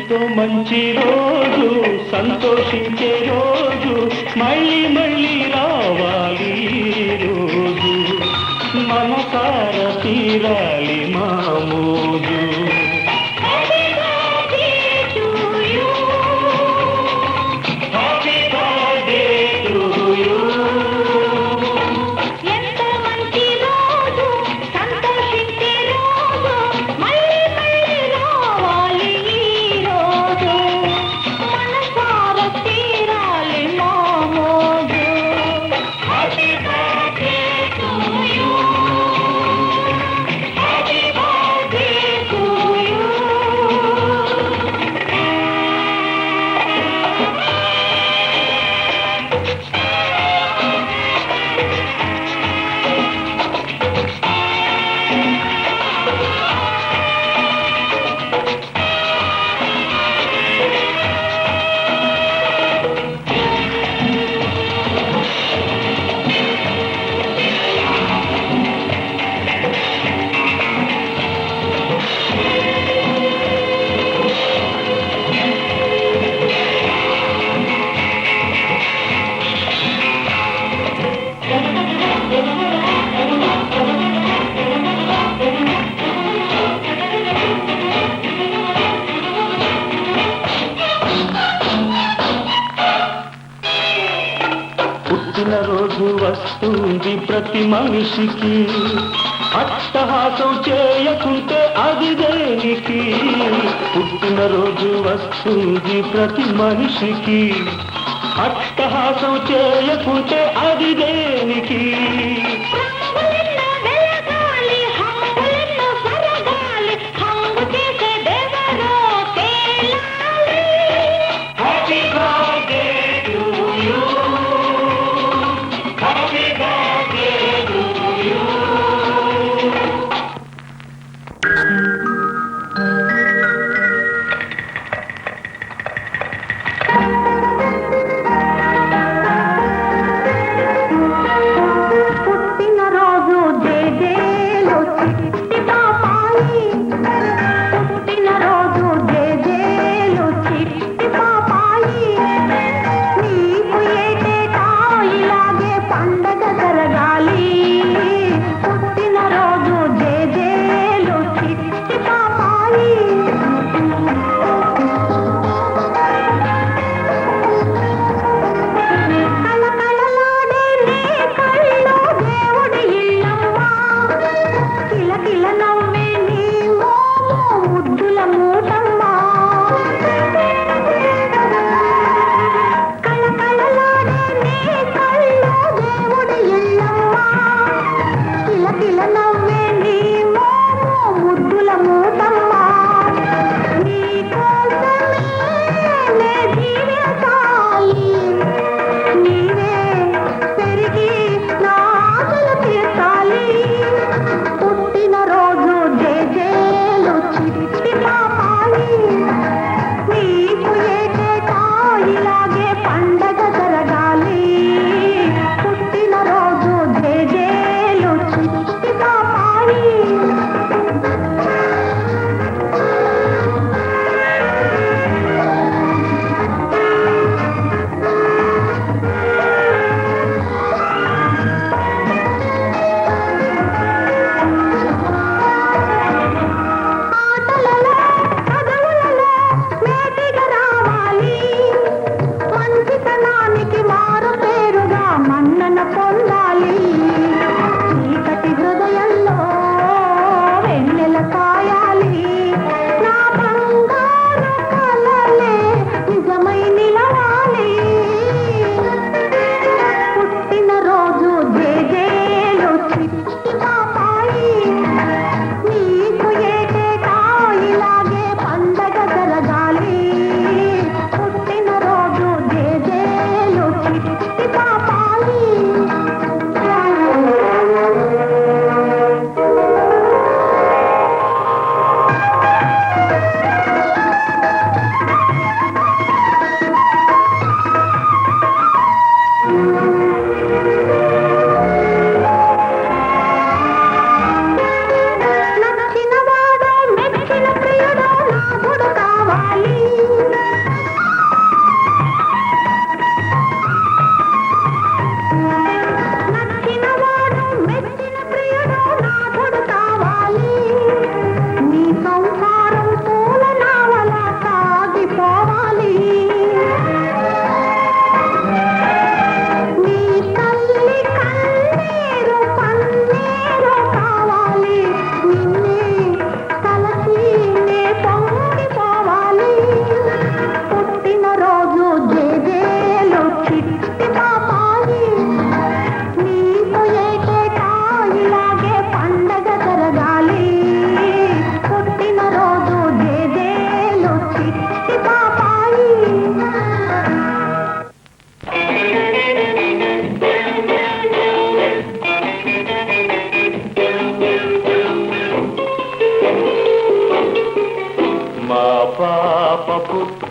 ఎంతో మంచి రోజు సంతోషించే రోజు మళ్ళీ మళ్ళీ రావాలి రోజు మనసార తీరాలి మామోజు రోజు వస్తుంది ప్రతి మనిషికి అట్టహాసం చేయకుంటే అది దేనికి పుట్టిన రోజు వస్తుంది ప్రతి మనిషికి అట్టహాసం చేయకుంటే అది దేనికి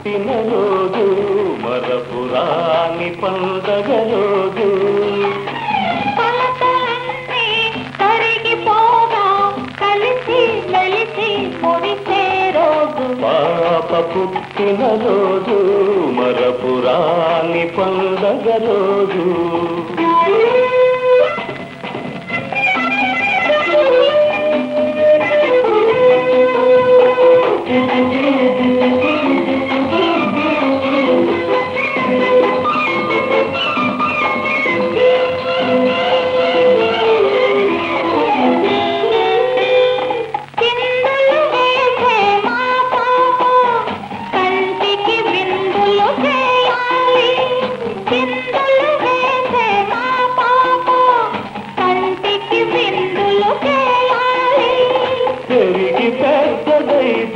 పుట్టిన రోజు మరపురాని పండగ రోజు. పాప పుట్టిన రోజు మరపురాని పండగ రోజు.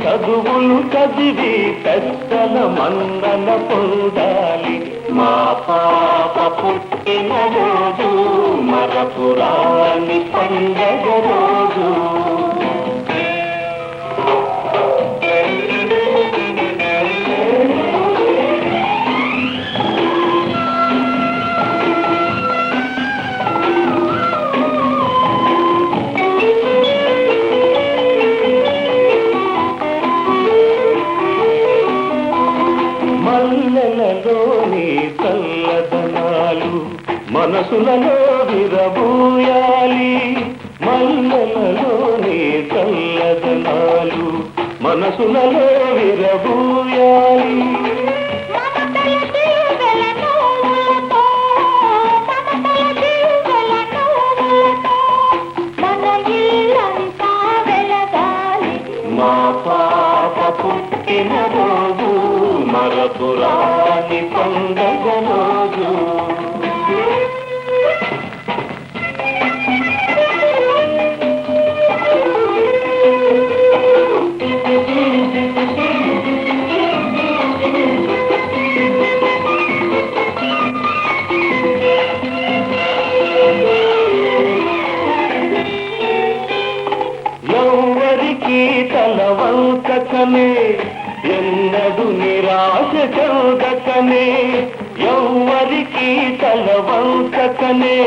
చదువులు చదివి పెద్దల మన్నన పొందాలి. మా పాప పుట్టిన రోజు మరపురాని పండగ రోజు. మల్లెలలోని చల్లదనాలు మనసులలో విరబూయాలి. మల్లెలలోని చల్లదనాలు మనసులలో విరబూయాలి. మా పాప పుట్టిన రోజు మరపురాని పండగ రోజు. ఎవరికి తలవంకనే ఎన్నడు నిరాశ చెందకనే. ఎవ్వరికి తలవంకనే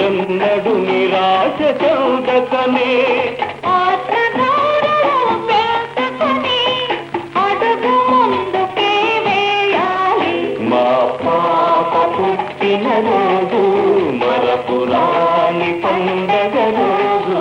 ఎన్నడు నిరాశ చెందకనే. మా పాప పుట్టిన రోజు మరపురాని పండగ రోజు.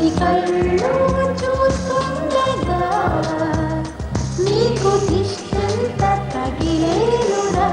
నీ కళ్ళు చూస్తుండగా నీకు దిష్టంత తగిలేనురా.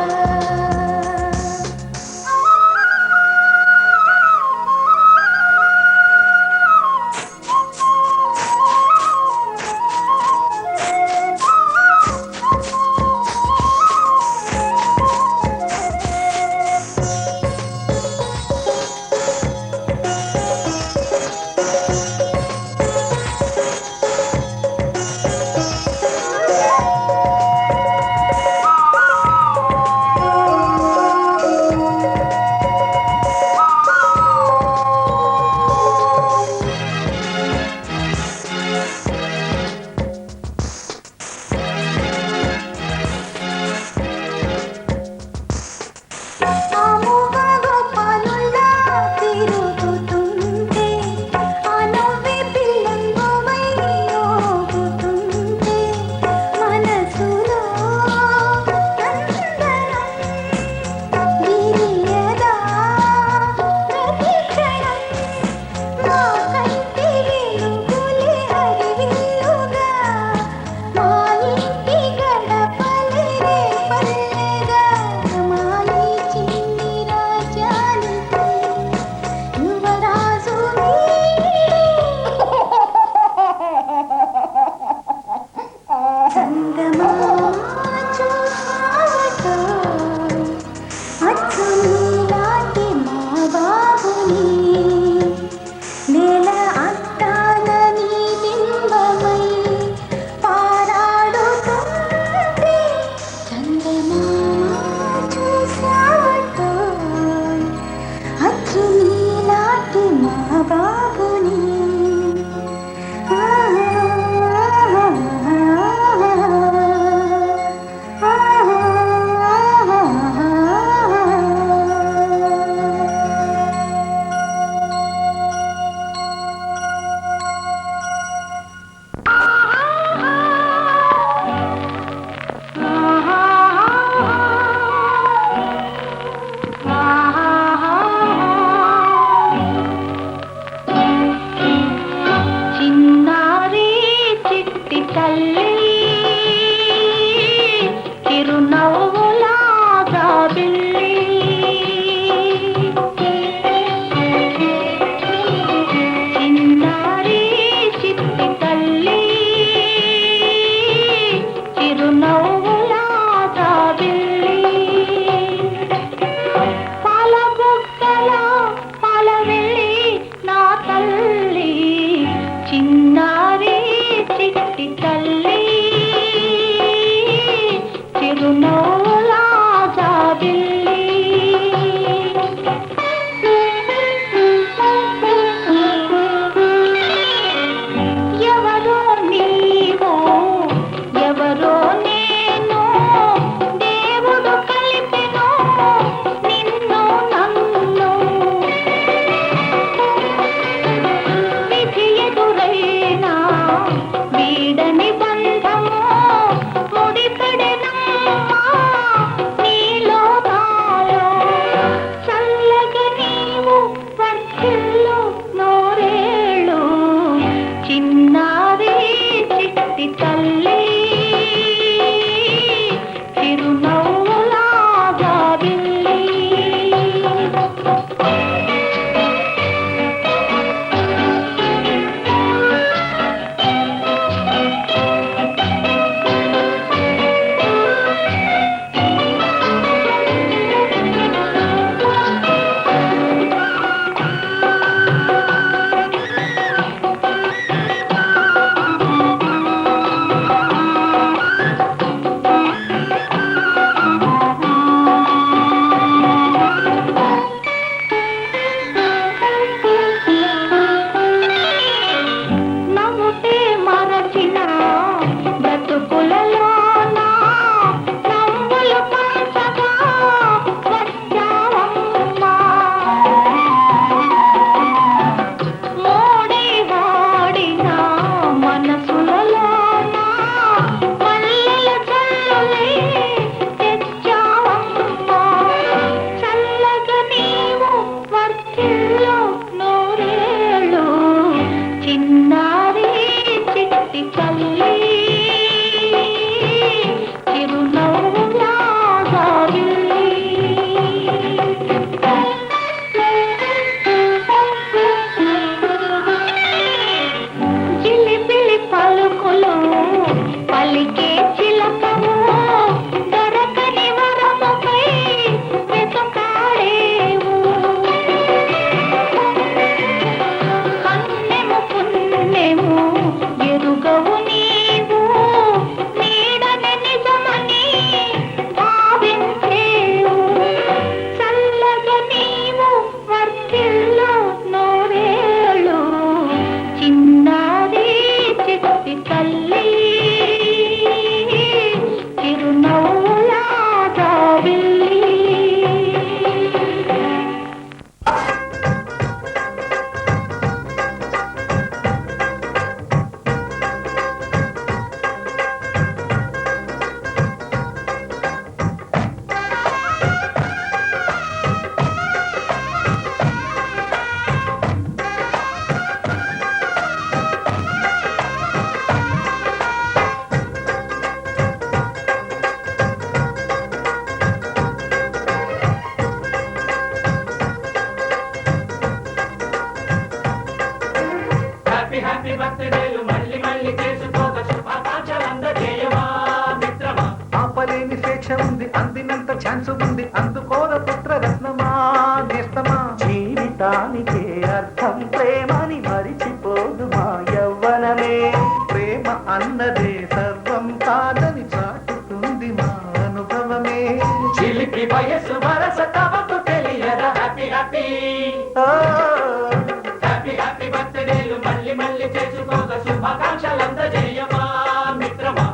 తల్లి చిరునవ్వులాగా జిలిబిలి పలుకులు పలికే చిలకము దొరకని వరముపై వెతుకాడేవు కన్నెము పున్నెము ఎరుగవు నీవు నీడని నిజమని భావించేవు చల్లగా నీవు వర్తిల్లు నూరేళ్ళు చిన్నారి చిట్టి తల్లి చిరునవ్వులా జాబిల్లి హ్యాపీ హ్యాపీ బర్త్డేలు మళ్ళీ మళ్ళీ చేసుకోక శుభాకాంక్షలందజేయమా మిత్రమా. ఆపలేని స్వేచ్ఛ ఉంది అందినంత ఛాన్స్ ఉంది అందుకోర పుత్రరత్నమా నేస్తమా జీవితానికే అర్థం ప్రేమని మరిచిపోదు మా యవ్వనమే. ప్రేమ అన్నదే సర్వం కాదని చాటుతుంది మా అనుభవమే చిలిపి వయసు వరస తమకు తెలియదా. హ్యాపీ హ్యాపీ ఆ, హ్యాపీ హ్యాపీ బర్త్డేలు మళ్ళీ మళ్ళీ చేసుకోక శుభాకాంక్షలందజేయమా మిత్రమా.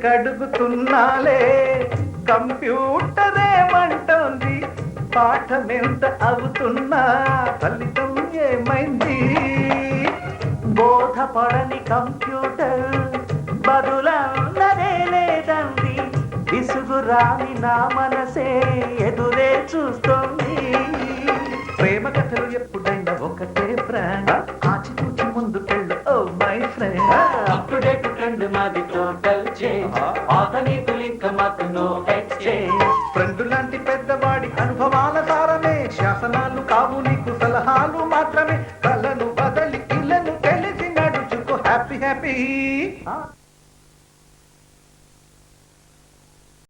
తెలియకడుగుతున్నాలే కంప్యూటరేమంటోంది పాఠమెంత అవుతున్నా ఫలితం ఏమైంది బోధపడని కంప్యూటర్ బదులన్నదే లేదండి. విసుగురాని నా మనసే ఎదురే చూస్తోంది. ప్రేమ కథలు ఎప్పుడైనా ఒకటే ఫ్రెండ్ ఆచితూచి ముందుకెళ్ళు oh my friend up to date trend మాది టోటల్ చేంజ్. పాత నీతులు ఇంకా మాకు నో ఎక్స్చేంజ్. ఫ్రెండ్ లాంటి పెద్దవాడి అనుభవాల సారమే శాసనాలు కావు నీకు సలహాలు మాత్రమే కలను బదలి ఇళ్ళను తెలిసి నడుచుకో హ్యాపీ హ్యాపీ